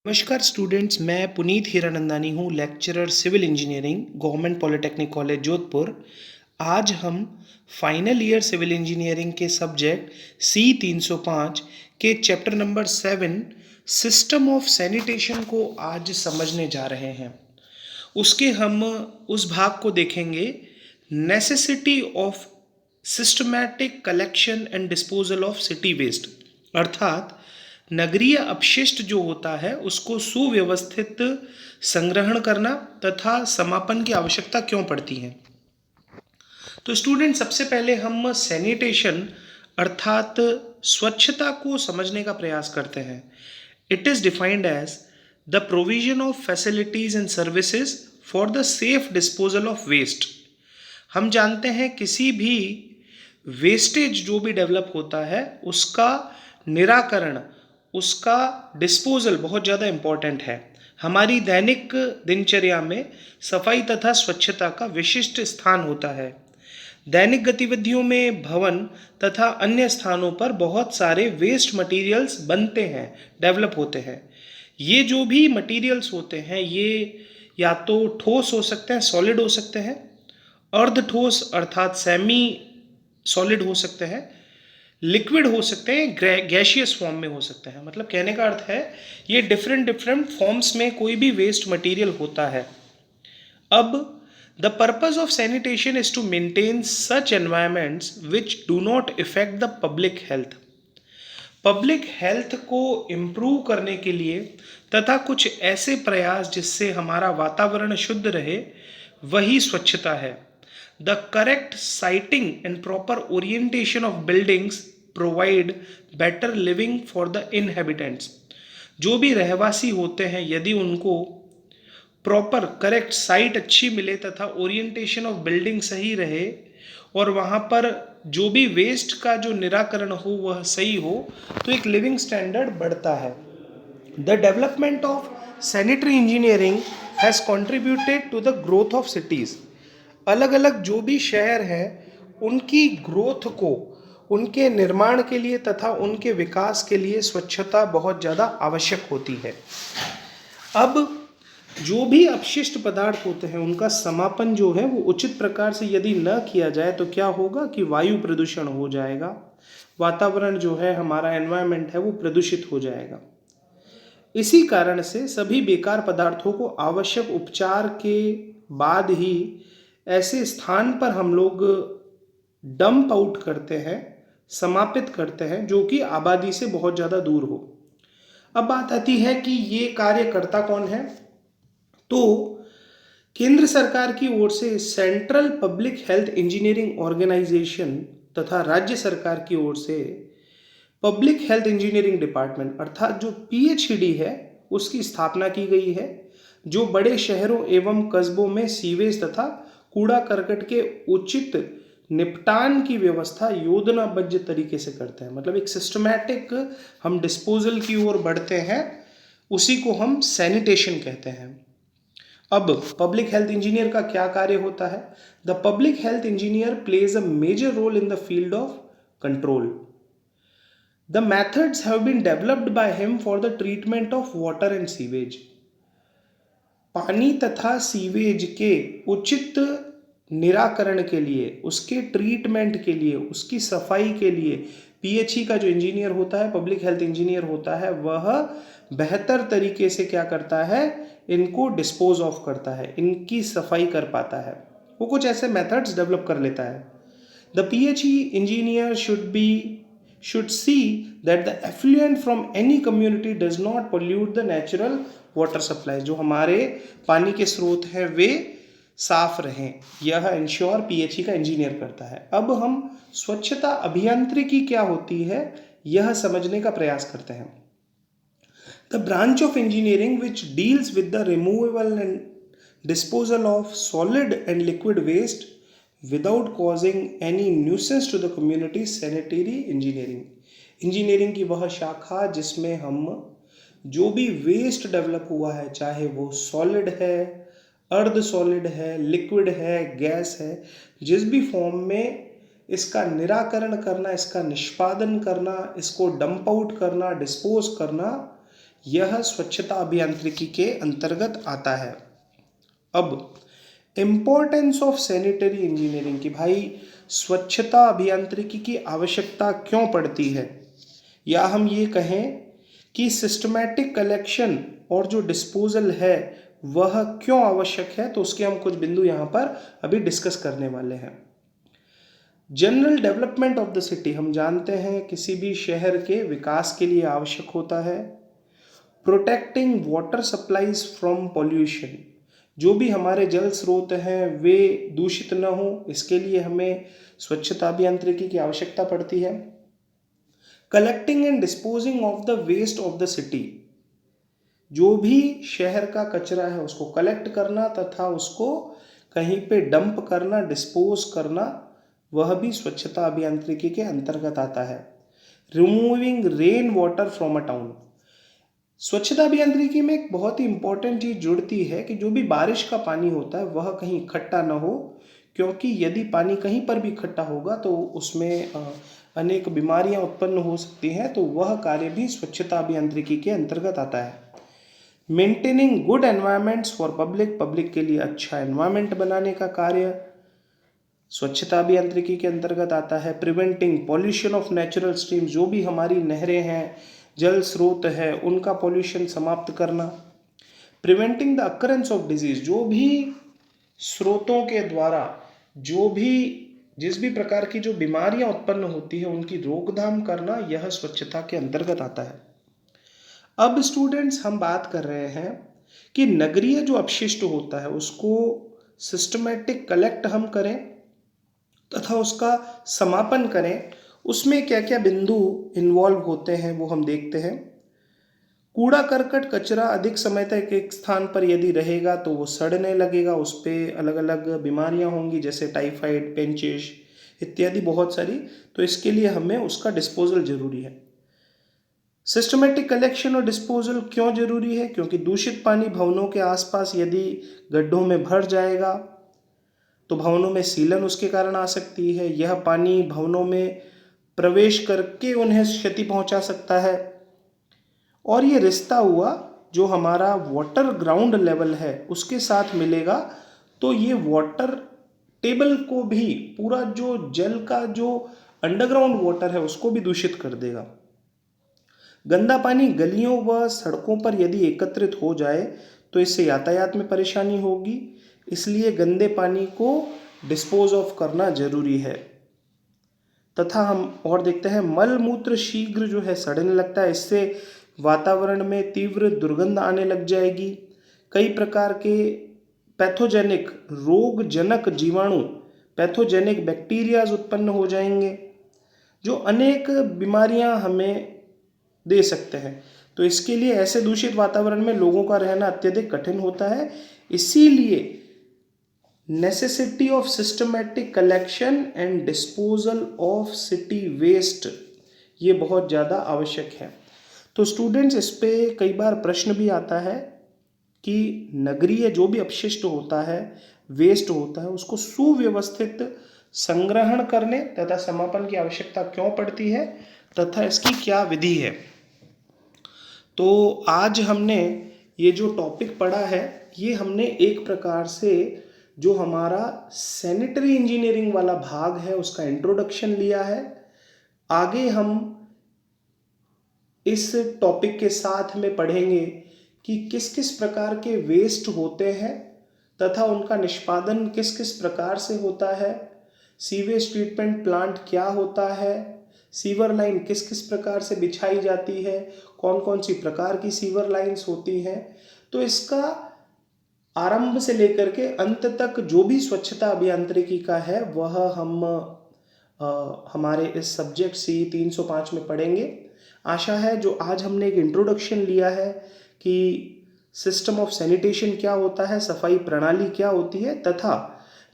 नमस्कार स्टूडेंट्स, मैं पुनीत हीरानंदानी हूँ, lecturer civil engineering, government polytechnic college Jodhpur. आज हम फाइनल ईयर सिविल इंजीनियरिंग के सब्जेक्ट C 305 के chapter number 7 system of sanitation को आज समझने जा रहे हैं। उसके हम उस भाग को देखेंगे, necessity of systematic collection and disposal of city waste, अर्थात नगरीय अपशिष्ट जो होता है उसको सुव्यवस्थित संग्रहण करना तथा समापन की आवश्यकता क्यों पड़ती है। तो स्टूडेंट, सबसे पहले हम सैनिटेशन अर्थात स्वच्छता को समझने का प्रयास करते हैं। It is defined as the provision of facilities and services for the safe disposal of waste. हम जानते हैं किसी भी वेस्टेज जो भी डेवलप होता है उसका निराकरण, उसका डिस्पोजल बहुत ज़्यादा इम्पॉर्टेंट है। हमारी दैनिक दिनचर्या में सफाई तथा स्वच्छता का विशिष्ट स्थान होता है। दैनिक गतिविधियों में भवन तथा अन्य स्थानों पर बहुत सारे वेस्ट मटेरियल्स बनते हैं, डेवलप होते हैं। ये जो भी मटेरियल्स होते हैं ये या तो ठोस हो सकते हैं, सॉलिड हो सकते हैं, अर्ध ठोस अर्थात सेमी सॉलिड हो सकते हैं, लिक्विड हो सकते हैं, गैशियस फॉर्म में हो सकते हैं। मतलब कहने का अर्थ है ये डिफरेंट डिफरेंट फॉर्म्स में कोई भी वेस्ट मटेरियल होता है। अब the purpose of sanitation is to maintain such environments which do not effect the public health. Public health को इम्प्रूव करने के लिए तथा कुछ ऐसे प्रयास जिससे हमारा वातावरण शुद्ध रहे, वही स्वच्छता है। The correct siting and proper orientation of buildings provide better living for the inhabitants. जो भी रहवासी होते हैं यदि उनको प्रॉपर करेक्ट साइट अच्छी मिले तथा ओरिएंटेशन ऑफ बिल्डिंग सही रहे और वहाँ पर जो भी वेस्ट का जो निराकरण हो वह सही हो, तो एक लिविंग स्टैंडर्ड बढ़ता है। The development of sanitary engineering has contributed to the growth of cities. अलग अलग जो भी शहर हैं उनकी ग्रोथ को, उनके निर्माण के लिए तथा उनके विकास के लिए स्वच्छता बहुत ज़्यादा आवश्यक होती है। अब जो भी अपशिष्ट पदार्थ होते हैं उनका समापन जो है वो उचित प्रकार से यदि न किया जाए तो क्या होगा कि वायु प्रदूषण हो जाएगा, वातावरण जो है हमारा एनवायरनमेंट है वो प्रदूषित हो जाएगा। इसी कारण से सभी बेकार पदार्थों को आवश्यक उपचार के बाद ही ऐसे स्थान पर हम लोग डंप आउट करते हैं, समापित करते हैं, जो कि आबादी से बहुत ज़्यादा दूर हो। अब बात आती है कि ये कार्य करता कौन है। तो केंद्र सरकार की ओर से central public health engineering organisation तथा राज्य सरकार की ओर से पब्लिक हेल्थ इंजीनियरिंग डिपार्टमेंट अर्थात जो PHED है उसकी स्थापना की गई है, जो बड़े शहरों एवं कस्बों में सीवेज तथा कूड़ा करकट के उचित निपटान की व्यवस्था योजनाबद्ध तरीके से करते हैं। मतलब एक सिस्टमैटिक हम डिस्पोजल की ओर बढ़ते हैं, उसी को हम सैनिटेशन कहते हैं। अब पब्लिक हेल्थ इंजीनियर का क्या कार्य होता है। The public health engineer plays a major role in the field of control. The methods have been developed by him for the treatment of water and sewage. पानी तथा सीवेज के उचित निराकरण के लिए, उसके ट्रीटमेंट के लिए, उसकी सफाई के लिए PHE का जो इंजीनियर होता है, पब्लिक हेल्थ इंजीनियर होता है, वह बेहतर तरीके से क्या करता है, इनको डिस्पोज ऑफ करता है, इनकी सफाई कर पाता है। वो कुछ ऐसे मेथड्स डेवलप कर लेता है। The PHE engineer should see that the effluent from any community does not pollute the natural water supply। जो हमारे पानी के स्रोत हैं वे साफ रहें, यह इंश्योर PHE का इंजीनियर करता है। अब हम स्वच्छता अभियांत्रिकी क्या होती है यह समझने का प्रयास करते हैं। The branch of engineering which deals with the removal and disposal of solid and liquid waste without causing any nuisance to the community, sanitary engineering. Engineering की वह शाखा जिसमें हम जो भी वेस्ट डेवलप हुआ है, चाहे वो सॉलिड है, अर्ध सॉलिड है, लिक्विड है, गैस है, जिस भी फॉर्म में इसका निराकरण करना, इसका निष्पादन करना, इसको डंप आउट करना, डिस्पोज करना, यह स्वच्छता अभियांत्रिकी के अंतर्गत आता है। अब इम्पोर्टेंस ऑफ सैनिटरी इंजीनियरिंग की, भाई स्वच्छता अभियांत्रिकी की आवश्यकता क्यों पड़ती है, या हम ये कहें कि सिस्टमैटिक कलेक्शन और जो डिस्पोजल है वह क्यों आवश्यक है, तो उसके हम कुछ बिंदु यहाँ पर अभी डिस्कस करने वाले हैं। General development of the city, हम जानते हैं किसी भी शहर के विकास के लिए आवश्यक होता है। Protecting water supplies from pollution, जो भी हमारे जल स्रोत हैं वे दूषित न हो, इसके लिए हमें स्वच्छता अभियांत्रिकी की आवश्यकता पड़ती है। Collecting and disposing of the waste of the city, जो भी शहर का कचरा है उसको कलेक्ट करना तथा उसको कहीं पे डंप करना, डिस्पोज करना, वह भी स्वच्छता अभियांत्रिकी के अंतर्गत आता है। Removing rain water from a town, स्वच्छता अभियांत्रिकी में एक बहुत ही इंपॉर्टेंट चीज जुड़ती है कि जो भी बारिश का पानी होता है वह कहीं इकट्ठा न हो, क्योंकि यदि पानी कहीं पर भी इकट्ठा होगा तो उसमें अनेक बीमारियां उत्पन्न हो सकती हैं, तो वह कार्य भी स्वच्छता अभियांत्रिकी के अंतर्गत आता है। Maintaining good environments for public, public के लिए अच्छा एनवायरमेंट बनाने का कार्य स्वच्छता अभियांत्रिकी के अंतर्गत आता है। Preventing pollution of natural streams, जो भी हमारी नहरें हैं, जल स्रोत है, उनका पॉल्यूशन समाप्त करना। Preventing the occurrence of disease, जो भी स्रोतों के द्वारा जिस भी प्रकार की जो बीमारियां उत्पन्न होती है उनकी रोकथाम करना, यह स्वच्छता के अंतर्गत आता है। अब स्टूडेंट्स हम बात कर रहे हैं कि नगरीय जो अपशिष्ट होता है उसको सिस्टमैटिक कलेक्ट हम करें तथा उसका समापन करें, उसमें क्या क्या बिंदु इन्वॉल्व होते हैं वो हम देखते हैं। कूड़ा करकट कचरा अधिक समय तक एक स्थान पर यदि रहेगा तो वो सड़ने लगेगा, उस पर अलग अलग बीमारियां होंगी जैसे टाइफाइड, पेंचिश इत्यादि बहुत सारी, तो इसके लिए हमें उसका डिस्पोजल जरूरी है। सिस्टमेटिक कलेक्शन और डिस्पोजल क्यों जरूरी है, क्योंकि दूषित पानी भवनों के आसपास यदि गड्ढों में भर जाएगा तो भवनों में सीलन उसके कारण आ सकती है। यह पानी भवनों में प्रवेश करके उन्हें क्षति पहुंचा सकता है, और ये रिश्ता हुआ जो हमारा वाटर ग्राउंड लेवल है उसके साथ मिलेगा, तो ये वाटर टेबल को भी, पूरा जो जल का जो अंडरग्राउंड वाटर है उसको भी दूषित कर देगा। गंदा पानी गलियों व सड़कों पर यदि एकत्रित हो जाए तो इससे यातायात में परेशानी होगी, इसलिए गंदे पानी को डिस्पोज ऑफ करना जरूरी है। तथा हम और देखते हैं मल मूत्र शीघ्र जो है सड़ने लगता है, इससे वातावरण में तीव्र दुर्गंध आने लग जाएगी। कई प्रकार के पैथोजेनिक रोगजनक जीवाणु, पैथोजेनिक बैक्टीरियाज उत्पन्न हो जाएंगे जो अनेक बीमारियां हमें दे सकते हैं। तो इसके लिए ऐसे दूषित वातावरण में लोगों का रहना अत्यधिक कठिन होता है, इसीलिए necessity of systematic collection and disposal of city waste ये बहुत ज़्यादा आवश्यक है। तो स्टूडेंट्स इस पे कई बार प्रश्न भी आता है कि नगरीय जो भी अपशिष्ट होता है, वेस्ट होता है, उसको सुव्यवस्थित संग्रहण करने तथा समापन की आवश्यकता क्यों पड़ती है तथा इसकी क्या विधि है। तो आज हमने ये जो टॉपिक पढ़ा है ये हमने एक प्रकार से जो हमारा सैनिटरी इंजीनियरिंग वाला भाग है उसका इंट्रोडक्शन लिया है। आगे हम इस टॉपिक के साथ में पढ़ेंगे कि किस किस प्रकार के वेस्ट होते हैं तथा उनका निष्पादन किस किस प्रकार से होता है, सीवेज ट्रीटमेंट प्लांट क्या होता है, सीवर लाइन किस किस प्रकार से बिछाई जाती है, कौन कौन सी प्रकार की सीवर लाइंस होती हैं। तो इसका आरंभ से लेकर के अंत तक जो भी स्वच्छता अभियांत्रिकी का है वह हम हमारे इस सब्जेक्ट सी 305 में पढ़ेंगे। आशा है जो आज हमने एक इंट्रोडक्शन लिया है कि सिस्टम ऑफ सैनिटेशन क्या होता है, सफाई प्रणाली क्या होती है तथा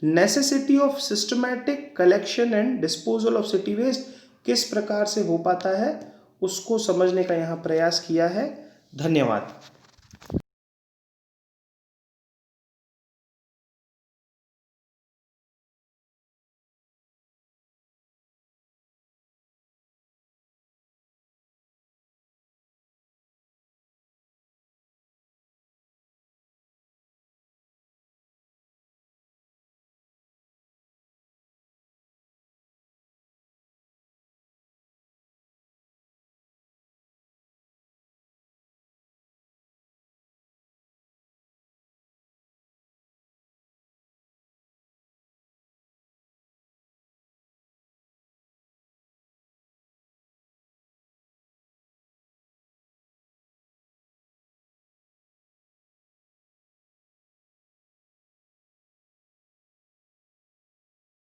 necessity of systematic collection and disposal of city waste किस प्रकार से हो पाता है उसको समझने का यहाँ प्रयास किया है। धन्यवाद।